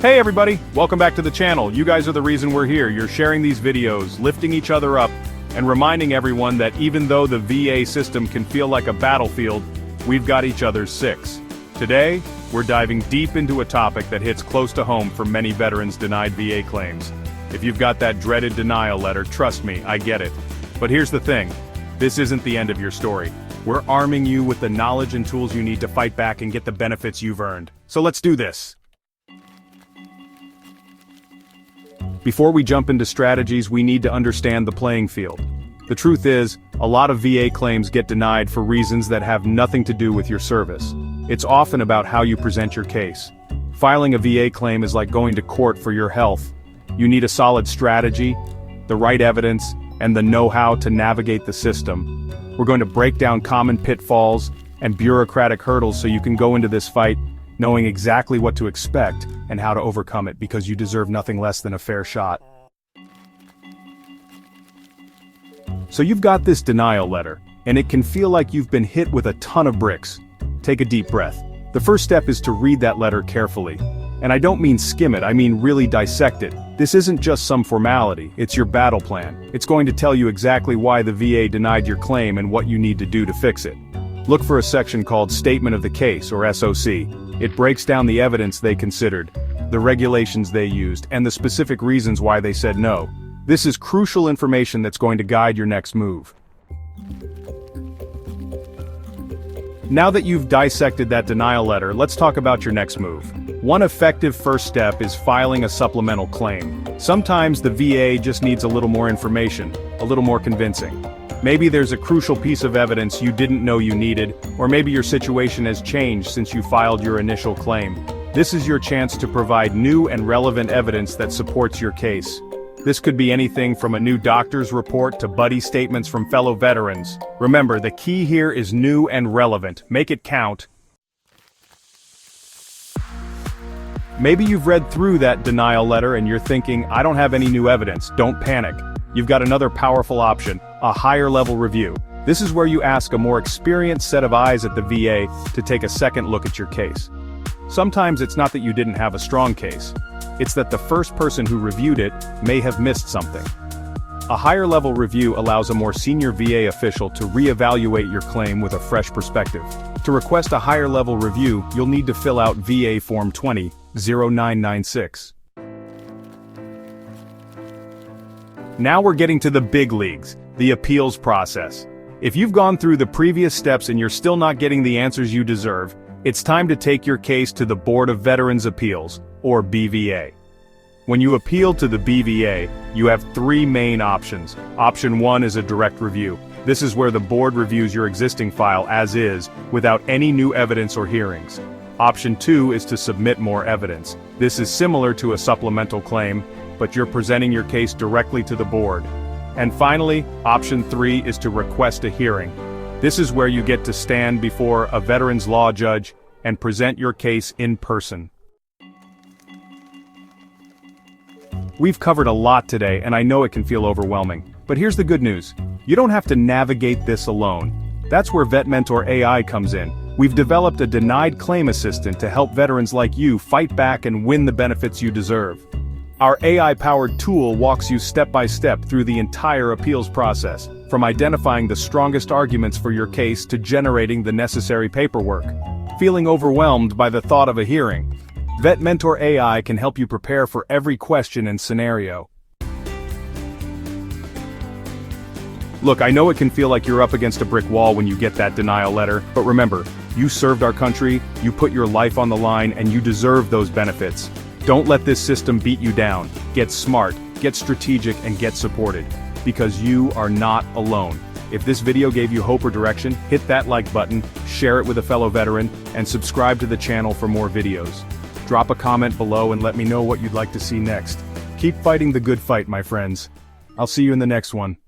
Hey everybody, welcome back to the channel. You guys are the reason we're here. You're sharing these videos, lifting each other up, and reminding everyone that even though the VA system can feel like a battlefield, we've got each other's six. Today, we're diving deep into a topic that hits close to home for many veterans denied VA claims. If you've got that dreaded denial letter, trust me, I get it. But here's the thing, this isn't the end of your story. We're arming you with the knowledge and tools you need to fight back and get the benefits you've earned. So let's do this. Before we jump into strategies, we need to understand the playing field. The truth is, a lot of VA claims get denied for reasons that have nothing to do with your service. It's often about how you present your case. Filing a VA claim is like going to court for your health. You need a solid strategy, the right evidence, and the know-how to navigate the system. We're going to break down common pitfalls and bureaucratic hurdles so you can go into this fight knowing exactly what to expect and how to overcome it, because you deserve nothing less than a fair shot. So you've got this denial letter, and it can feel like you've been hit with a ton of bricks. Take a deep breath. The first step is to read that letter carefully. And I don't mean skim it, I mean really dissect it. This isn't just some formality, it's your battle plan. It's going to tell you exactly why the VA denied your claim and what you need to do to fix it. Look for a section called Statement of the Case, or SOC. It breaks down the evidence they considered, the regulations they used, and the specific reasons why they said no. This is crucial information that's going to guide your next move. Now that you've dissected that denial letter, let's talk about your next move. One effective first step is filing a supplemental claim. Sometimes the VA just needs a little more information, a little more convincing. Maybe there's a crucial piece of evidence you didn't know you needed, or maybe your situation has changed since you filed your initial claim. This is your chance to provide new and relevant evidence that supports your case. This could be anything from a new doctor's report to buddy statements from fellow veterans. Remember, the key here is new and relevant. Make it count. Maybe you've read through that denial letter and you're thinking, I don't have any new evidence. Don't panic. You've got another powerful option, a higher level review. This is where you ask a more experienced set of eyes at the VA to take a second look at your case. Sometimes it's not that you didn't have a strong case. It's that the first person who reviewed it may have missed something. A higher level review allows a more senior VA official to reevaluate your claim with a fresh perspective. To request a higher level review, you'll need to fill out VA Form 20-0996. Now we're getting to the big leagues, the appeals process. If you've gone through the previous steps and you're still not getting the answers you deserve, it's time to take your case to the Board of Veterans' Appeals, or BVA. When you appeal to the BVA, you have three main options. Option 1 is a direct review. This is where the board reviews your existing file as is, without any new evidence or hearings. Option 2 is to submit more evidence. This is similar to a supplemental claim, but you're presenting your case directly to the board. And finally, option 3 is to request a hearing. This is where you get to stand before a veterans law judge and present your case in person. We've covered a lot today, and I know it can feel overwhelming. But here's the good news. You don't have to navigate this alone. That's where VetMentor AI comes in. We've developed a denied claim assistant to help veterans like you fight back and win the benefits you deserve. Our AI-powered tool walks you step by step through the entire appeals process, from identifying the strongest arguments for your case to generating the necessary paperwork. Feeling overwhelmed by the thought of a hearing? VetMentor AI can help you prepare for every question and scenario. Look, I know it can feel like you're up against a brick wall when you get that denial letter, but remember, you served our country, you put your life on the line, and you deserve those benefits. Don't let this system beat you down. Get smart, get strategic, and get supported. Because you are not alone. If this video gave you hope or direction, hit that like button, share it with a fellow veteran, and subscribe to the channel for more videos. Drop a comment below and let me know what you'd like to see next. Keep fighting the good fight, my friends. I'll see you in the next one.